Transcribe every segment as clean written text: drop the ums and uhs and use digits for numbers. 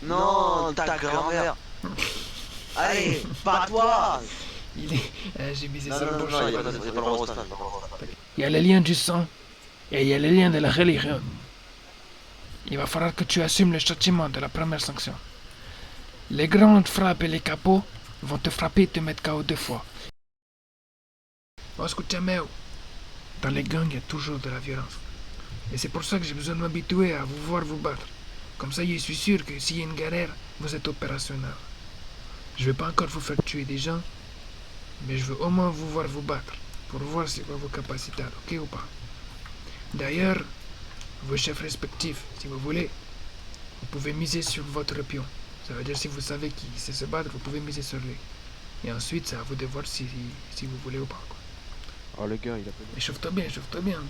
Non, ta grand-mère. Allez, pas toi. Il est... j'ai misé Non, sur le non, non, prochain. il y a pas le droit au stand. Il y a le lien du sang et il y a le lien de la religion. Il va falloir que tu assumes le châtiment de la première sanction. Les grandes frappes et les capots vont te frapper et te mettre KO 2 fois. Bon, écoutez, dans les gangs, il y a toujours de la violence. Et c'est pour ça que j'ai besoin de m'habituer à vous voir vous battre. Comme ça, je suis sûr que s'il y a une galère, vous êtes opérationnel. Je vais pas encore vous faire tuer des gens, mais je veux au moins vous voir vous battre, pour voir c'est quoi vos capacités, ok ou pas. D'ailleurs, vos chefs respectifs, si vous voulez, vous pouvez miser sur votre pion. Ça veut dire si vous savez qui sait se battre, vous pouvez miser sur lui. Et ensuite, c'est à vous de voir si vous voulez ou pas. Quoi. Oh le gars, il a pas Mais chauffe-toi bien, chauffe-toi bien.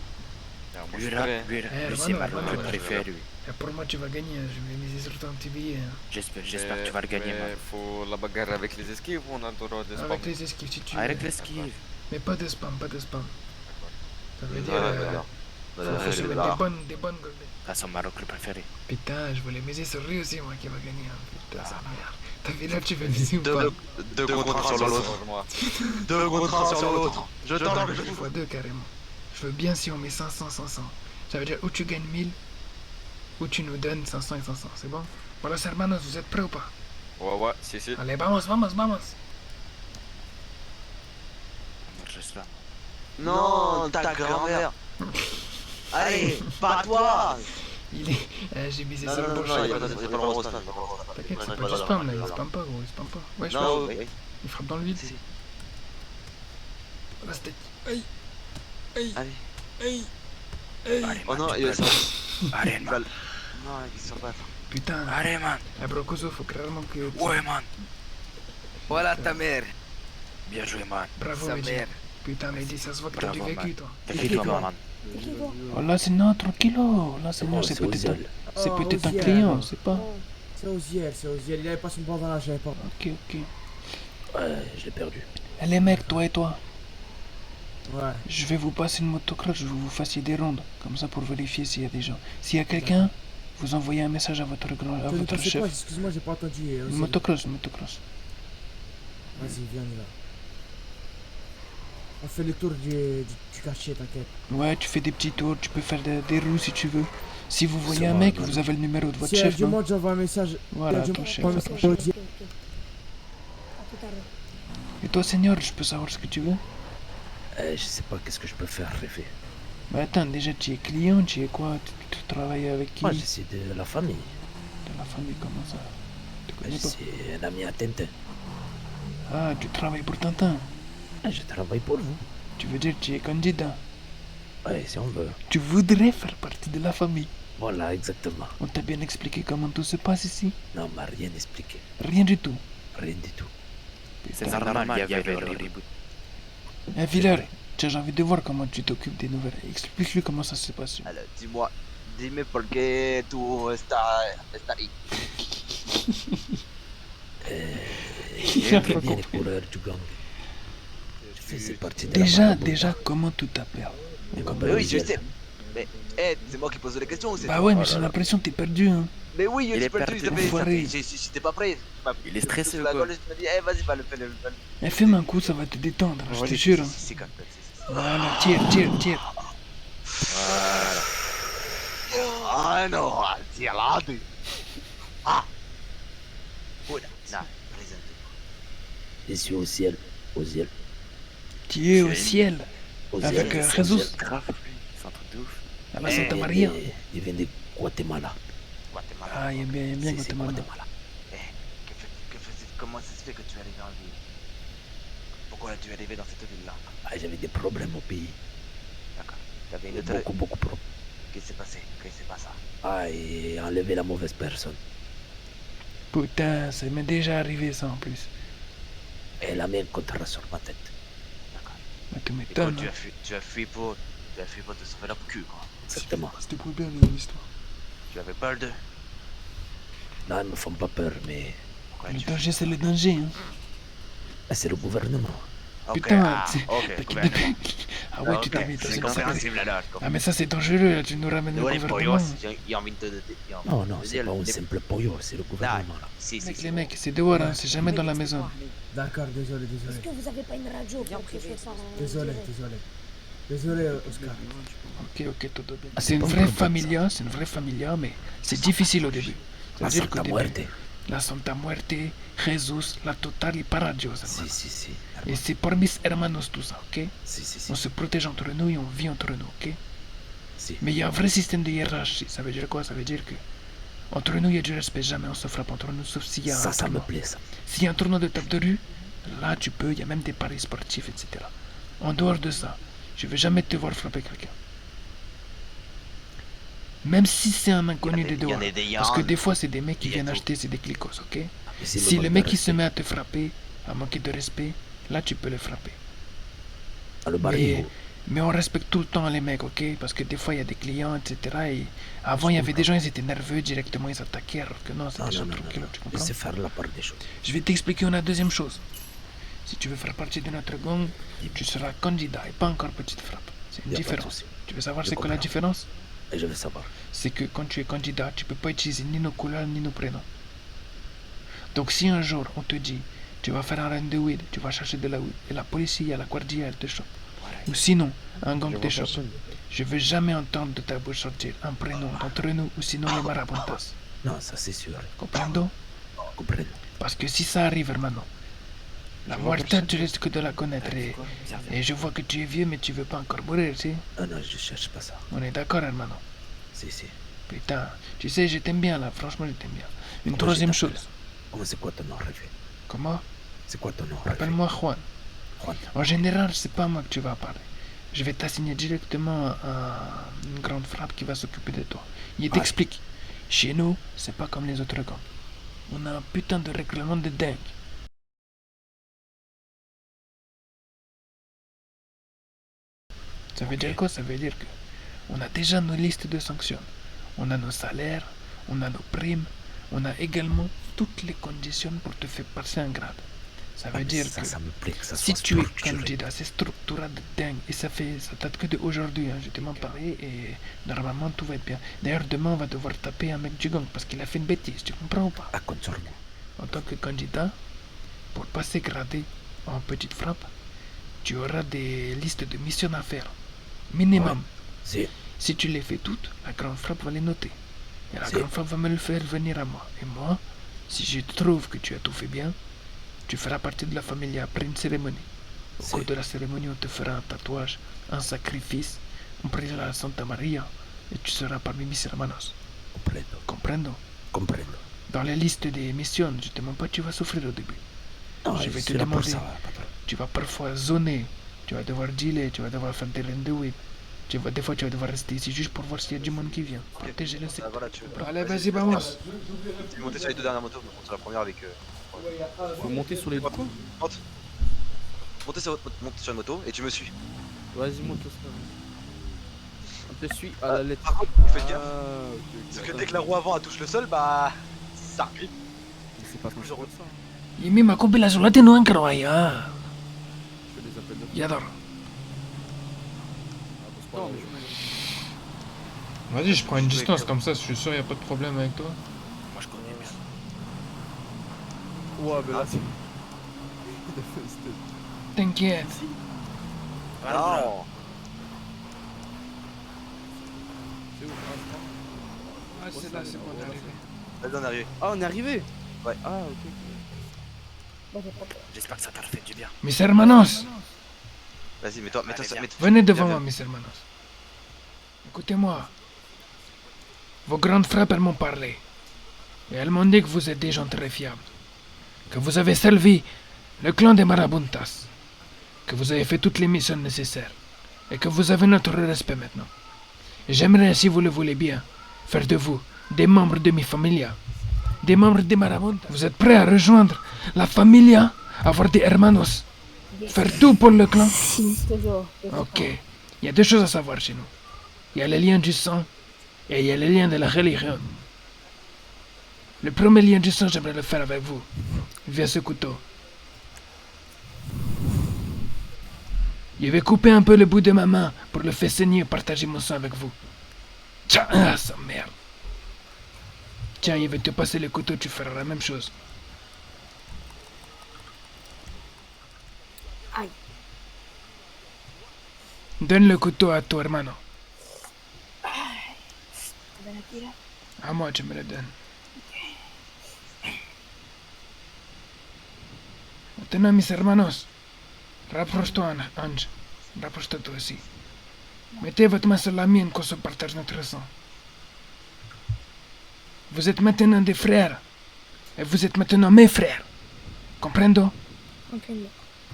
Lui, c'est ma recrue préférée, lui. Et pour moi, tu vas gagner, je vais miser sur ton petit billet. J'espère que tu vas le gagner, man. faut la bagarre avec les esquives ou on a le droit de spam? Avec les esquives, si tu veux. Avec l'esquive. Mais pas de spam, pas de spam. Ça veut dire... faut se les mettre barres. des bonnes golden. Ah, c'est ma recrue préférée. Putain, je voulais miser sur lui aussi, moi, qui va gagner. Putain, ça merde. T'as vu là, tu veux miser ou pas? Deux contre un sur l'autre. Deux contre un sur l'autre. Je tente le jeu. Fois deux, carrément. Je veux bien si on met 500, 500. Ça veut dire ou tu gagnes 1000, ou tu nous donnes 500 et 500, c'est bon? Voilà, hermanos, vous êtes prêts ou pas? Ouais, si. Allez, vamos. Reste là. Non, ta grand-mère. Allez, pas toi. Il est... j'ai misé Non, sur le non, non, prochain. il y a pas le droit au stand. T'inquiète, c'est pas du spam, là, il spam pas, gros, il spam pas. Ouais, je Non, vois. Il frappe dans le vide. Voilà, c'était... Aïe. Allez. Allez, Oh man, non, tu il peux ça. le- Allez, man. Non, ils sont pas. Putain. Allez, man. Brocoso, faut clairement que... Ouais, man. Voilà ta mère, Bien joué, man. Bravo, sa Mehdi. mère. Putain, Mehdi, ça se voit que t'as du Bravo, vécu, man. toi. Défie-toi, man. Oh là, c'est non, tranquillo. Là, c'est non, c'est peut-être un client, c'est pas... C'est Oziel, il avait pas son bras dans la j'avais pas. Ok. Ouais, je l'ai perdu. Eh, les mecs, toi et toi, Ouais. je vais vous passer une motocross, je veux que vous fassiez des rondes, comme ça pour vérifier s'il y a des gens. S'il y a quelqu'un, vous envoyez un message à votre C'est chef. quoi? Excuse-moi, j'ai pas entendu. Une Oziel. motocross. Vas-y, viens, on y va. On fait le tour du quartier, t'inquiète. Ouais, tu fais des petits tours, tu peux faire des roues si tu veux. Si vous voyez Ça un va, mec, man. vous avez le numéro de votre Si il y a chef, du non? monde, j'envoie un message. Voilà, Il y a du ton monde, chef, j'envoie un ton message. chef. Et toi, Seigneur, je peux savoir ce que tu veux? Je sais pas qu'est-ce que je peux faire rêver. Bah attends, déjà, tu es client, tu es quoi? Tu travailles avec qui? Moi, j'essaie de la famille. De la famille, comment ça? Tu connais pas? C'est un ami à Tintin. Ah, tu travailles pour Tintin. Je travaille pour vous. Tu veux dire que tu es candidat? Ouais, si on veut. Tu voudrais faire partie de la famille? Voilà, exactement. On t'a bien expliqué comment tout se passe ici? Non, on m'a rien expliqué. Rien du tout. Rien du tout. C'est normal, il y avait le reboot. Eh, Villard, tiens, j'ai envie de voir comment tu t'occupes des nouvelles. Explique-lui comment ça se passe. Alors, dime por qué tú estás ahí. J'aime bien les coureurs du gang. Je faisais partie de la marabouta. Déjà, comment tu t'appelles? Mais mon Mais oui, je Oziel. sais. Mais, c'est moi qui pose les questions ou c'est Bah toi? ouais, mais j'ai l'impression que t'es perdu, hein. Mais oui, Il je est peux le perdu, truc, ça fait- enfoiré. j'étais pas prêt. Il est stressé ou La quoi? gueule, je me dis, vas-y, va le faire. Eh, fais-moi un coup, ça va te détendre, je te jure. Hein. C'est quand Voilà, tire. Ah non, tire là. Ah. Voilà, là, présente. Je suis au ciel. Oziel. Tu es au ciel. Oziel. Avec c'est Jesus. Oziel. Grave, c'est un truc de ouf. À la Il Santa vient Maria. Il vient de Guatemala. Guatemala. Ah, il aime bien C'est Guatemala. Comment ça se fait que tu es arrivé en ville? Pourquoi es-tu arrivé dans cette ville-là? Ah, j'avais des problèmes au pays. D'accord. T'avais une autre... Beaucoup de problèmes. Qu'est-ce qui s'est passé? Qu'est-ce qui s'est passé? Ah, et enlever la mauvaise personne. Putain, ça m'est déjà arrivé ça en plus. Et la main contre sur ma tête. D'accord. Mais tu Et quoi, m'étonnes. tu as fui pour te sauver le cul, quoi. Exactement. C'était pour bien l'histoire. Tu avais peur d'eux. Non, ils me font pas peur, mais Pourquoi Le tu danger, c'est le danger, hein. c'est le gouvernement. Putain, ah, c'est- ok. Ah ouais, tu t'es mis dans C'est une compréhensible alors. Ah mais ça c'est dangereux, là, tu nous ramènes le Ouais, les gouvernement. pollos, il a envie de te. Non, non, c'est pas un simple pollo, c'est le gouvernement là. Si, Mec, les mecs, c'est dehors, hein, c'est jamais dans la maison. D'accord, désolé, désolé. Est-ce que vous avez pas une radio pour que je fasse un... Désolé, désolé. Désolé, Oscar. Ok, tout bien. C'est une vraie familia, mais c'est difficile au début. La C'est-à-dire qu'au Santa début, Muerte. la Santa Muerte, Jesus, la totale y para Dios, hermano. Si. Et c'est por mis hermanos tout ça, ok? Si. On se protège entre nous et on vit entre nous, ok? Si. Mais il y a un vrai système de hiérarchie. Ça veut dire quoi? Ça veut dire que entre nous, il y a du respect. Jamais on se frappe entre nous, sauf s'il y a un Ça me tournoi. plaît ça. S'il y a un tournoi de table de rue, là tu peux, il y a même des paris sportifs, etc. En dehors de ça, je ne vais jamais te voir frapper quelqu'un. Même si c'est un inconnu de dehors. Parce que des fois, c'est des mecs qui viennent acheter, c'est des clicos, ok? Mais c'est Si le manque mec de il se respect. met à te frapper, à manquer de respect, là tu peux le frapper. Ah, le baril. Mais on respecte tout le temps les mecs, ok? Parce que des fois il y a des clients, etc. Et avant il y avait des gens, ils étaient nerveux, directement ils attaquaient, alors que non, c'est Non, des gens non, tranquilles, tu comprends? Laissez faire la part des choses. Je vais t'expliquer une deuxième chose. Si tu veux faire partie de notre gang, tu seras candidat et pas encore petite frappe. C'est une Y a pas de différence. souci. Tu veux savoir Je c'est quoi la comprends. différence? Et je veux savoir. C'est que quand tu es candidat, tu peux pas utiliser ni nos couleurs ni nos prénoms. Donc si un jour on te dit, tu vas faire un run de weed, tu vas chercher de la weed, et la police, la guardia, elle te chope. Ou sinon, un gang te chope. Je veux jamais entendre de ta bouche sortir un prénom d'entre nous ou sinon les marabuntas. Non, ça c'est sûr. Comprendo? Comprends. Parce que si ça arrive, hermano, la muerte, tu risques de la connaître. Et je vois que tu es vieux, mais tu veux pas encore mourir, tu sais. Ah non, je cherche pas ça. On est d'accord, hermano. Si. Putain, tu sais, je t'aime bien là, franchement, je t'aime bien. Une Comment troisième je t'appelle? chose. Comment c'est quoi ton nom, Rêvé? Comment? C'est quoi ton nom, Rêvé? Appelle-moi Juan. Juan. En général, c'est pas moi que tu vas parler. Je vais t'assigner directement une grande frappe qui va s'occuper de toi. Il t'explique. Chez nous, c'est pas comme les autres gangs. On a un putain de règlement de dingue. Ça veut dire quoi? Ça veut dire que on a déjà nos listes de sanctions. On a nos salaires, on a nos primes, on a également toutes les conditions pour te faire passer un grade. Ça veut dire que Ça me plaît que ça si soit tu es structuré. candidat, c'est structuré de dingue. Et ça date que d'aujourd'hui. Hein. Je t'ai même parlé et normalement tout va être bien. D'ailleurs, demain, on va devoir taper un mec du gang parce qu'il a fait une bêtise. Tu comprends ou pas? Ah, compte sur moi. En tant que candidat, pour passer gradé en petite frappe, tu auras des listes de missions à faire. Minimum. Si. Si tu les fais toutes, la grande frappe va les noter. Et la Si. grande frappe va me le faire venir à moi. Et moi, si je trouve que tu as tout fait bien, tu feras partie de la famille après une cérémonie. Au Si. cours de la cérémonie, on te fera un tatouage, un sacrifice, on priera à Santa Maria et tu seras parmi mis hermanos. Comprendo. Comprendo? Comprendo. Dans la liste des missions, je te demande pas, tu vas souffrir au début. Non, Je vais suis te là pour demander. ça, patron. Tu vas parfois zoner, tu vas devoir dealer, tu vas devoir faire des runs de weed. Des fois, tu vas devoir rester ici juste pour voir s'il y a du monde qui vient. Protéger le secteur. Voilà, tu veux. Allez, vas-y, vamos. Tu monter sur les deux dernières motos, on monte sur la première avec. Faut monter sur les deux. Monte sur une moto et tu me suis. Vas-y, monte ça. On te suit à la lettre. Par contre, vous faites gaffe. Ah, ok. Parce que dès que la roue avant elle touche le sol, bah. Ça grippe. C'est pas plus heureux ça. Imi makumpila sulati no ankroaya. Je fais des appels de. Yador. Non, mais Vas-y, je prends une distance comme ça, je suis sûr, y a pas de problème avec toi. Moi je connais bien. Ouais, mais là, c'est. T'inquiète. Non. C'est où Ah, c'est là, c'est bon, on est arrivé. Vas-y, on est arrivé. Ah, on est arrivé. Ouais. Ah, ok. J'espère que ça t'a fait du bien. Mis hermanos, Vas-y, mets-toi ça. venez devant moi, mis hermanos. Écoutez-moi. Vos grandes frappes, elles m'ont parlé. Et elles m'ont dit que vous êtes des gens très fiables. Que vous avez servi le clan des Marabuntas. Que vous avez fait toutes les missions nécessaires. Et que vous avez notre respect maintenant. Et j'aimerais, si vous le voulez bien, faire de vous des membres de mi familia. Des membres des Marabuntas. Vous êtes prêts à rejoindre la familia, avoir des hermanos, faire tout pour le clan? Si, toujours. Ok. Il y a deux choses à savoir chez nous. Il y a le lien du sang et il y a le lien de la religion. Le premier lien du sang, j'aimerais le faire avec vous. Via ce couteau. Je vais couper un peu le bout de ma main pour le faire saigner et partager mon sang avec vous. Tiens, ah, sa merde. Tiens, je vais te passer le couteau, tu feras la même chose. Aïe. Donne le couteau à toi, hermano. Ven aquí, là. À moi, tu me le donnes. Maintenant, mis hermanos, rapproche-toi, Ange. Rapproche-toi toi aussi. Mettez votre main sur la mienne qu'on se partage notre sang. Vous êtes maintenant des frères. Et vous êtes maintenant mes frères. Comprendo? Comprendo.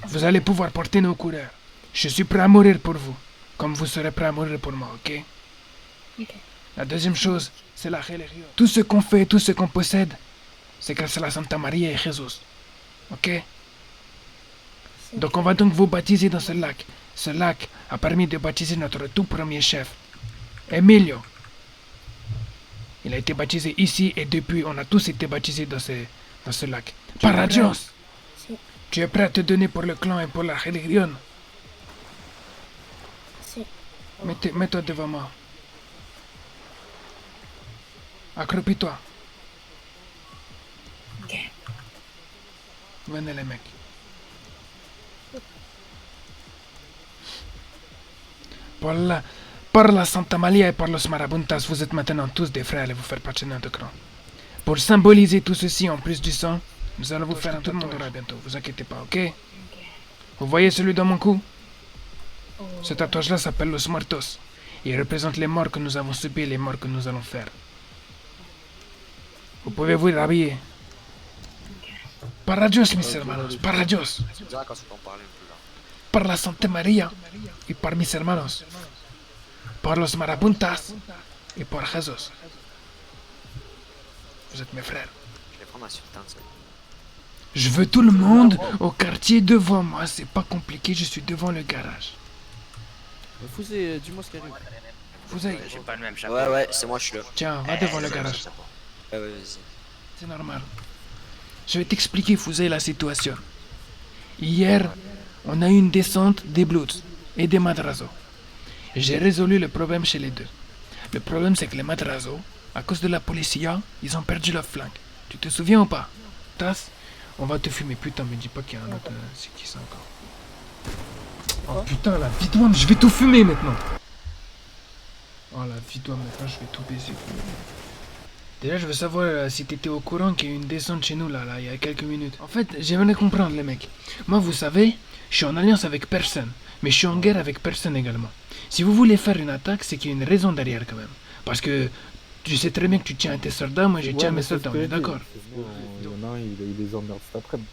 Vous allez pouvoir porter nos couleurs. Je suis prêt à mourir pour vous. Comme vous serez prêt à mourir pour moi, ok? Ok. La deuxième chose, c'est la religion. Tout ce qu'on fait, tout ce qu'on possède, c'est grâce à la Santa Maria et Jésus. Ok? Donc on va donc vous baptiser dans ce lac. Ce lac a permis de baptiser notre tout premier chef, Emilio. Il a été baptisé ici et depuis on a tous été baptisés dans ce lac. Paradios! Si. Tu es prêt à te donner pour le clan et pour la religion? Si. Mets-toi devant moi. Accroupis-toi. Ok. Venez les mecs. Par la Santa Maria et par los Marabuntas, vous êtes maintenant tous des frères et vous faire partie de notre clan. Pour symboliser tout ceci en plus du sang, nous allons vous faire un tatouage bientôt, vous inquiétez pas, ok? Vous voyez celui dans mon cou? Ce tatouage-là s'appelle Los Muertos. Il représente les morts que nous avons subis et les morts que nous allons faire. Vous pouvez vous rhabiller. Paradios, mis hermanos, paradios. Tu me diras quand c'est pour en parler plus là. Par la Santa Maria y par mis hermanos. Por los Marabuntas y por Jesús. Vous êtes mes frères. Je vais prendre un sultan, ça. Je veux tout le monde au quartier devant moi. C'est pas compliqué, je suis devant le garage. Fouzé, dis-moi ce qu'il arrive. Vous avez... J'ai pas le même chapeau. Ouais, c'est moi, je suis là. Tiens, va devant le garage. Ouais, vas-y. C'est normal. Je vais t'expliquer, Fouzé, la situation. Hier, on a eu une descente des Bloods et des Madrazo. J'ai résolu le problème chez les deux. Le problème, c'est que les Madrazo, à cause de la policia, ils ont perdu leur flingue. Tu te souviens ou pas? Tas, on va te fumer. Putain, me dis pas qu'il y a un autre... c'est qui ça encore? Oh putain, la vidoine, je vais tout fumer maintenant. Oh la vidoine, maintenant je vais tout baiser. Déjà, je veux savoir si t'étais au courant qu'il y a eu une descente chez nous là, il y a quelques minutes. En fait, j'aimerais comprendre les mecs. Moi, vous savez, je suis en alliance avec personne, mais je suis en guerre avec personne également. Si vous voulez faire une attaque, c'est qu'il y a une raison derrière quand même. Parce que tu sais très bien que tu tiens à tes soldats, moi je tiens à mes soldats, on est d'accord? Il y en a un, il les emmerde cet après-midi.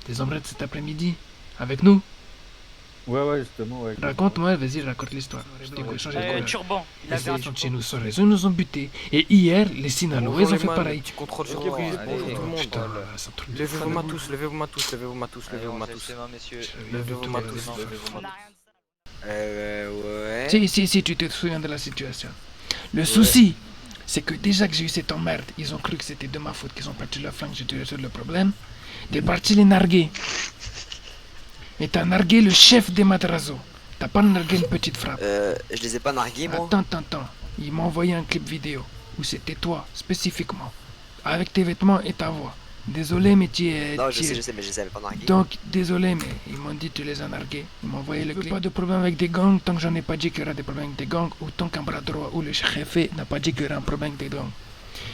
Des embraides cet après-midi? Avec nous? Ouais, justement, ouais. Raconte-moi, vas-y, raconte l'histoire. Je t'écoute, change de couleur. Turban. Il Les avait un élections de turban. chez nous sur réseau nous ont butés. Et hier, les Sinalois, ils ont fait pareil. Petit contrôle sur Oh, oui, allez, bonjour tout le monde. Putain, c'est un truc de Levez fou. vos mains tous, levez vos mains tous, levez vos mains tous, levez vos mains tous. messieurs. Levez vos mains tous. On a rien dit. Ouais. Si, tu te souviens de la situation. Le souci, c'est que déjà que j'ai eu cette emmerde, ils ont cru que c'était de ma faute qu'ils ont parti la flanque, j'ai dû résoudre le problème. T'es parti les narguer. Et t'as nargué le chef des Madrazo. T'as pas nargué une petite frappe. Je les ai pas nargués, moi. Attends. Il m'a envoyé un clip vidéo où c'était toi, spécifiquement, avec tes vêtements et ta voix. Désolé, mais tu es... Non, je sais, mais je les avais pas nargués. Donc, désolé, mais ils m'ont dit que tu les as nargués. Ils m'ont envoyé le clip. Pas de problème avec des gangs tant que j'en ai pas dit qu'il y aura des problèmes avec des gangs ou tant qu'un bras droit ou le chef n'a pas dit qu'il y aura un problème avec des gangs.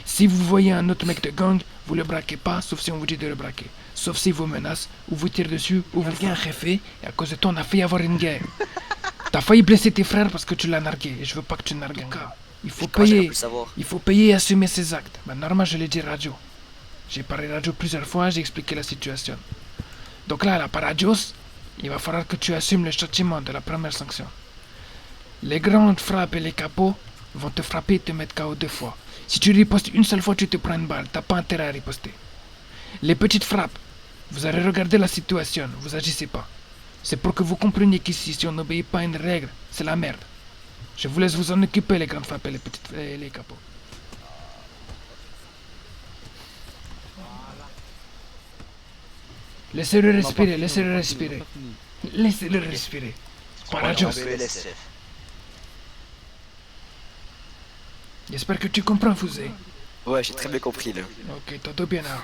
Si vous voyez un autre mec de gang, vous le braquez pas, sauf si on vous dit de le braquer. Sauf si vous menace, ou vous tire dessus, ou vous un chef et à cause de toi on a failli avoir une guerre. T'as failli blesser tes frères parce que tu l'as nargué et je veux pas que tu nargues un gars. Il faut Comment j'aurais pu payer. le savoir? Il faut payer et assumer ses actes. Ben, normal, je l'ai dit radio. J'ai parlé radio plusieurs fois, j'ai expliqué la situation. Donc là, à la Paradios, il va falloir que tu assumes le châtiment de la première sanction. Les grandes frappes et les capots vont te frapper et te mettre KO 2 fois. Si tu ripostes une seule fois, tu te prends une balle. T'as pas intérêt à riposter. Les petites frappes, vous allez regarder la situation, vous agissez pas. C'est pour que vous compreniez qu'ici, si on n'obéit pas à une règle, c'est la merde. Je vous laisse vous en occuper, les grandes frappes et les petites et les capots. Laissez-le respirer, laissez-le respirer. Laissez-le respirer. Pas la chance. BLS. J'espère que tu comprends, Fusée. Ouais, j'ai très bien compris là. Ok, todo bien alors.